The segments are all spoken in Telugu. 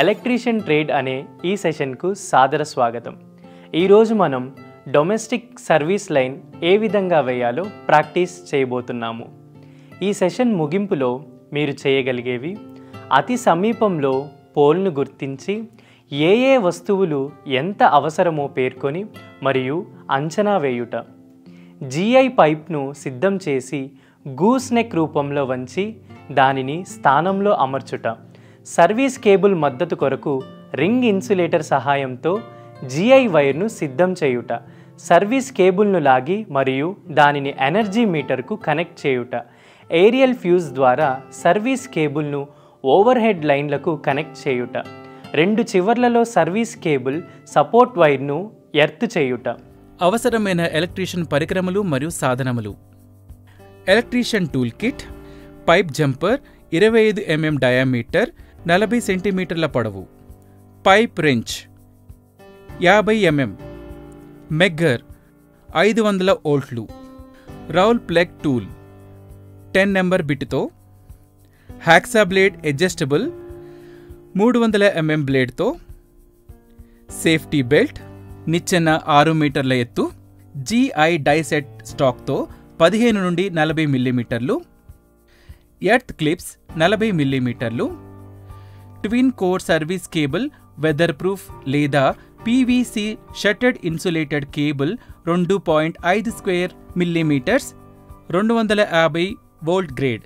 ఎలక్ట్రీషియన్ ట్రేడ్ అనే ఈ సెషన్కు సాదర స్వాగతం. ఈరోజు మనం డొమెస్టిక్ సర్వీస్ లైన్ ఏ విధంగా వేయాలో ప్రాక్టీస్ చేయబోతున్నాము. ఈ సెషన్ ముగింపులో మీరు చేయగలిగేవి: అతి సమీపంలో పోల్ను గుర్తించి ఏ వస్తువులు ఎంత అవసరమో పేర్కొని మరియు అంచనా వేయుట, జిఐ పైప్ను సిద్ధం చేసి గూస్ నెక్ రూపంలో వంచి దానిని స్థానంలో అమర్చుట, సర్వీస్ కేబుల్ మద్దతు కొరకు రింగ్ ఇన్సులేటర్ సహాయంతో జిఐ వైర్ను సిద్ధం చేయుట, సర్వీస్ కేబుల్ను లాగి మరియు దానిని ఎనర్జీ మీటర్కు కనెక్ట్ చేయుట, ఏరియల్ ఫ్యూజ్ ద్వారా సర్వీస్ కేబుల్ను ఓవర్ హెడ్ లైన్లకు కనెక్ట్ చేయుట, రెండు చివర్లలో సర్వీస్ కేబుల్ సపోర్ట్ వైర్ను ఎర్త్ చేయుట. అవసరమైన ఎలక్ట్రీషియన్ పరికరములు మరియు సాధనములు: electrician tool kit, pipe jumper 25 mm diameter 40 సెంటీమీటర్ల పొడవు, పైప్ రెంచ్ 50 mm, మెగ్గర్ 500 వోల్ట్లు, రౌల్ ప్లగ్ టూల్ 10 నెంబర్ బిట్తో, హ్యాక్సా బ్లేడ్ అడ్జస్టబుల్ 300 mm బ్లేడ్తో, సేఫ్టీ బెల్ట్, నిచ్చెన 6 మీటర్ల ఎత్తు, జిఐ డైసెట్ స్టాక్తో 15 నుండి 40 మిల్లీమీటర్లు, ఎర్త్ క్లిప్స్ 40 మిల్లీమీటర్లు, twin core service cable weatherproof లేదా PVC sheathed insulated cable 2.5 square millimetres 250 volt grade,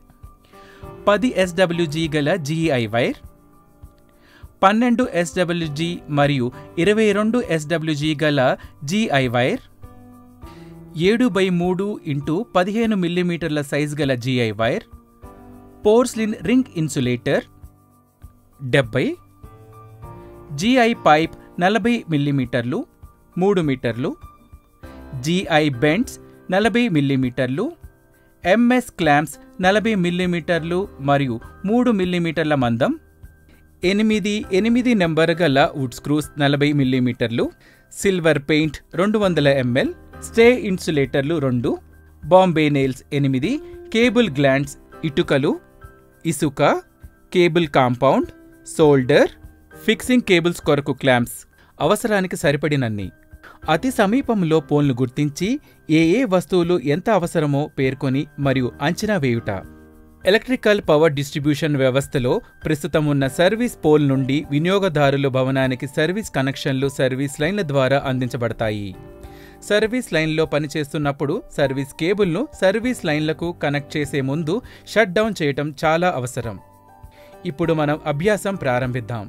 10 SWG గల జిఐ వైర్, 12 SWG మరియు 22 SWG గల జిఐ వైర్, 7x3 x 15 మిల్లీమీటర్ల సైజ్ గల GI wire, porcelain ring insulator 70, GI pipe 40 మిల్లీమీటర్లు 3 మీటర్లు, జిఐ బెండ్స్ 40 మిల్లీమీటర్లు, ఎంఎస్ క్లాంప్స్ 40 మిల్లీమీటర్లు మరియు 3 మిల్లీమీటర్ల మందం, 8 నెంబర్ గల వుడ్ స్క్రూస్ 40 మిల్లీమీటర్లు, సిల్వర్ పెయింట్ 200 ml, స్టే ఇన్సులేటర్లు 2, బాంబే నెయిల్స్ 8, కేబుల్ గ్లాండ్స్, ఇటుకలు, ఇసుక, cable compound, solder, fixing cables కొరకు క్లాంప్స్. అవసరానికి సరిపడినన్ని. అతి సమీపంలో పోల్ను గుర్తించి ఏ వస్తువులు ఎంత అవసరమో పేర్కొని మరియు అంచనా వేయుట. ఎలక్ట్రికల్ పవర్ డిస్ట్రిబ్యూషన్ వ్యవస్థలో ప్రస్తుతం ఉన్న సర్వీస్ పోల్ నుండి వినియోగదారుల భవనానికి సర్వీస్ కనెక్షన్లు సర్వీస్ లైన్ల ద్వారా అందించబడతాయి. సర్వీస్ లైన్లో పనిచేస్తున్నప్పుడు సర్వీస్ కేబుల్ను సర్వీస్ లైన్లకు కనెక్ట్ చేసే ముందు షట్ డౌన్ చేయటం చాలా అవసరం. ఇప్పుడు మనం అభ్యాసం ప్రారంభిద్దాం.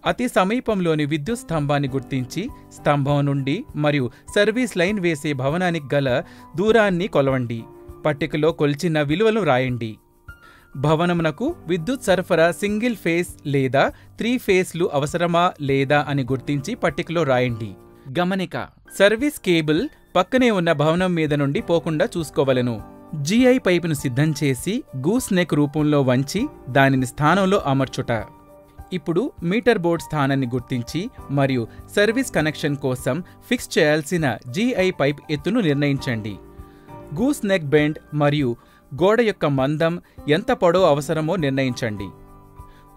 అతి సమీపంలోని విద్యుత్ స్తంభాన్ని గుర్తించి స్తంభం నుండి మరియు సర్వీస్ లైన్ వేసే భవనానికి గల దూరాన్ని కొలవండి. పట్టికలో కొలిచిన విలువలు రాయండి. భవనమునకు విద్యుత్ సరఫరా సింగిల్ ఫేస్ లేదా 3 ఫేస్లు అవసరమా లేదా అని గుర్తించి పట్టికలో రాయండి. గమనిక: సర్వీస్ కేబుల్ పక్కనే ఉన్న భవనం మీద నుండి పోకుండా చూసుకోవలెను. జిఐ పైపును సిద్ధం చేసి గూస్ నెక్ రూపంలో వంచి దానిని స్థానంలో అమర్చుట. ఇప్పుడు మీటర్ బోర్డ్ స్థానాన్ని గుర్తించి మరియు సర్వీస్ కనెక్షన్ కోసం ఫిక్స్ చేయాల్సిన జిఐ పైప్ ఎత్తును నిర్ణయించండి. గూస్ నెక్ బెండ్ మరియు గోడ యొక్క మందం ఎంత పొడవు అవసరమో నిర్ణయించండి.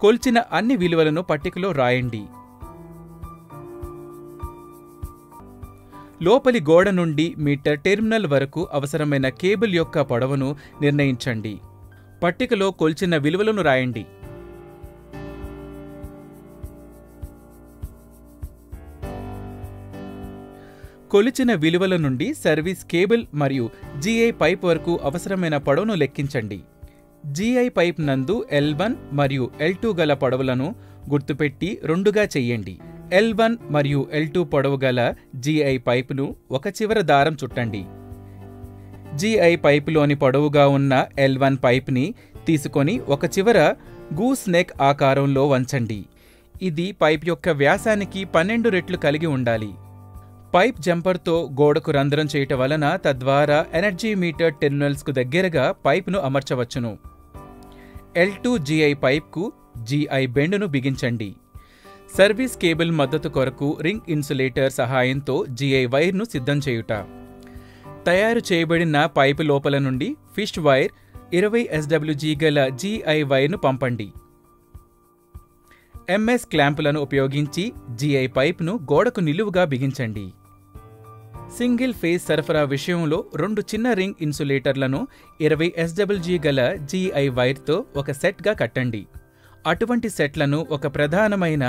కొల్చిన అన్ని విలువలను పట్టికలో రాయండి. లోపలి గోడ నుండి మీటర్ టెర్మినల్ వరకు అవసరమైన కేబుల్ యొక్క పొడవును నిర్ణయించండి. పట్టికలో కొల్చిన విలువలను రాయండి. కొలిచిన విలువల నుండి సర్వీస్ కేబుల్ మరియు జిఐ పైప్ వరకు అవసరమైన పొడవును లెక్కించండి. జిఐ పైప్ నందు L1 మరియు L2 గల పొడవులను గుర్తుపెట్టి 2గా చెయ్యండి. L1 మరియు L2 పొడవు గల జిఐ పైపును ఒక చివర దారం చుట్టండి. జిఐ పైపులోని పొడవుగా ఉన్న L1 పైప్ని తీసుకొని ఒక చివర గూస్ నెక్ ఆకారంలో వంచండి. ఇది పైప్ యొక్క వ్యాసానికి 12 రెట్లు కలిగి ఉండాలి. పైప్ జంపర్తో గోడకు రంధ్రం చేయటం వలన తద్వారా ఎనర్జీ మీటర్ టెర్మినల్స్కు దగ్గరగా పైప్ను అమర్చవచ్చును. L2 జిఐ పైప్కు జిఐ బెండును బిగించండి. సర్వీస్ కేబుల్ మద్దతు కొరకు రింగ్ ఇన్సులేటర్ సహాయంతో జిఐ వైర్ను సిద్ధం చేయుట. తయారు చేయబడిన పైపు లోపల నుండి ఫిష్ వైర్ 20 SWG గల జిఐ వైర్ను పంపండి. ఎంఎస్ క్లాంపులను ఉపయోగించి GI పైప్ను గోడకు నిలువుగా బిగించండి. సింగిల్ ఫేజ్ సరఫరా విషయంలో 2 చిన్న రింగ్ ఇన్సులేటర్లను 20 SWG గల GI వైర్తో ఒక సెట్గా కట్టండి. అటువంటి సెట్లను ఒక ప్రధానమైన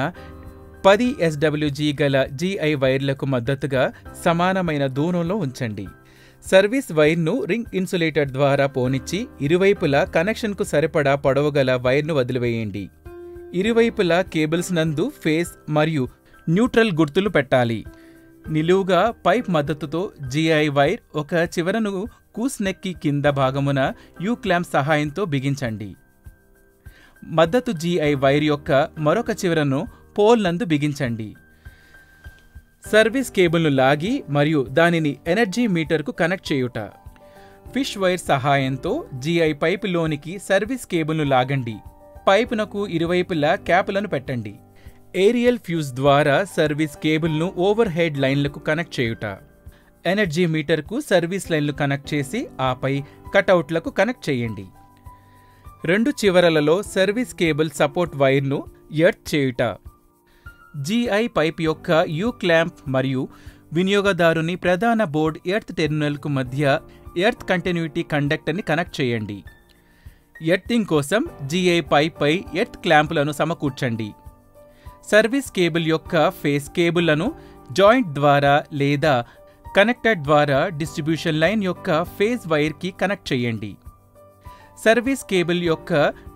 10 SWG గల GI వైర్లకు మద్దతుగా సమానమైన దూరంలో ఉంచండి. సర్వీస్ వైర్ను రింగ్ ఇన్సులేటర్ ద్వారా పోనిచ్చి ఇరువైపులా కనెక్షన్కు సరిపడా పొడవుగల వైర్ను వదిలివేయండి. ఇరువైపులా కేబుల్స్ నందు ఫేస్ మరియు న్యూట్రల్ గుర్తులు పెట్టాలి. నిలువుగా పైప్ మద్దతుతో GI వైర్ ఒక చివరను కూస్నెక్కి కింద భాగమున యూ క్లాంప్ సహాయంతో బిగించండి. మద్దతు GI వైర్ యొక్క మరొక చివరను పోల్ నందు బిగించండి. సర్వీస్ కేబుల్ను లాగి మరియు దానిని ఎనర్జీ మీటర్కు కనెక్ట్ చేయుట. ఫిష్ వైర్ సహాయంతో GI పైపులోనికి సర్వీస్ కేబుల్ను లాగండి. పైపునకు ఇరువైపులా క్యాపులను పెట్టండి. ఏరియల్ ఫ్యూజ్ ద్వారా సర్వీస్ కేబుల్ను ఓవర్ హెడ్ లైన్లకు కనెక్ట్ చేయుట. ఎనర్జీ మీటర్కు సర్వీస్ లైన్లు కనెక్ట్ చేసి ఆపై కటౌట్లకు కనెక్ట్ చేయండి. 2 చివరలలో సర్వీస్ కేబుల్ సపోర్ట్ వైర్ను ఎర్త్ చేయుట. GI పైప్ యొక్క యూ క్లాంప్ మరియు వినియోగదారుని ప్రధాన బోర్డ్ ఎర్త్ టెర్మినల్కు మధ్య ఎర్త్ కంటిన్యూటీ కండక్టర్ని కనెక్ట్ చేయండి. ఎర్తింగ్ కోసం GI పైప్ పై ఎర్త్ క్లాంపులను సమకూర్చండి. సర్వీస్ కేబుల్ యొక్క ఫేస్ కేబుల్లను జాయింట్ ద్వారా లేదా కనెక్టర్ ద్వారా డిస్ట్రిబ్యూషన్ లైన్ యొక్క ఫేజ్ వైర్కి కనెక్ట్ చేయండి. సర్వీస్ కేబుల్ యొక్క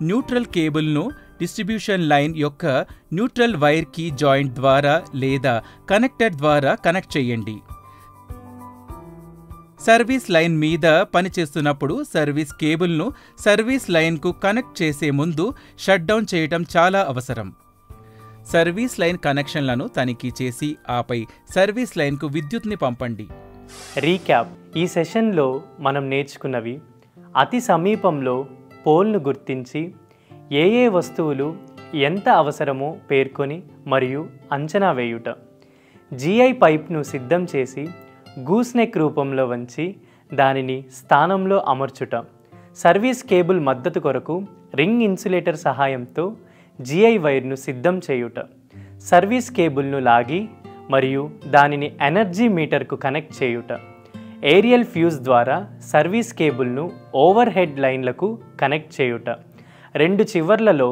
న్యూట్రల్ కేబుల్ను డిస్ట్రిబ్యూషన్ లైన్ యొక్క న్యూట్రల్ వైర్కి జాయింట్ ద్వారా లేదా కనెక్టర్ ద్వారా కనెక్ట్ చేయండి. సర్వీస్ లైన్ మీద పనిచేస్తున్నప్పుడు సర్వీస్ కేబుల్ను సర్వీస్ లైన్కు కనెక్ట్ చేసే ముందు షట్ డౌన్ చేయటం చాలా అవసరం. సర్వీస్ లైన్ కనెక్షన్లను తనిఖీ చేసి ఆపై సర్వీస్ లైన్కు విద్యుత్ని పంపండి. రీక్యాప్: ఈ సెషన్లో మనం నేర్చుకున్నవి: అతి సమీపంలో పోల్ను గుర్తించి ఏ వస్తువులు ఎంత అవసరమో పేర్కొని మరియు అంచనా వేయుట, GI పైప్ను సిద్ధం చేసి గూస్నెక్ రూపంలో వంచి దానిని స్థానంలో అమర్చుట, సర్వీస్ కేబుల్ మద్దతు కొరకు రింగ్ ఇన్సులేటర్ సహాయంతో GI వైర్ను సిద్ధం చేయుట, సర్వీస్ కేబుల్ను లాగి మరియు దానిని ఎనర్జీ మీటర్కు కనెక్ట్ చేయుట, ఏరియల్ ఫ్యూజ్ ద్వారా సర్వీస్ కేబుల్ను ఓవర్ హెడ్ లైన్లకు కనెక్ట్ చేయుట, 2 చివర్లలో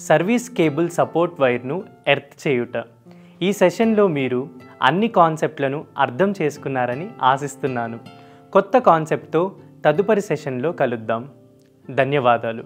సర్వీస్ కేబుల్ సపోర్ట్ వైర్ను ఎర్త్ చేయుట. ఈ సెషన్లో మీరు అన్ని కాన్సెప్ట్లను అర్థం చేసుకున్నారని ఆశిస్తున్నాను. కొత్త కాన్సెప్ట్తో తదుపరి సెషన్లో కలుద్దాం. ధన్యవాదాలు.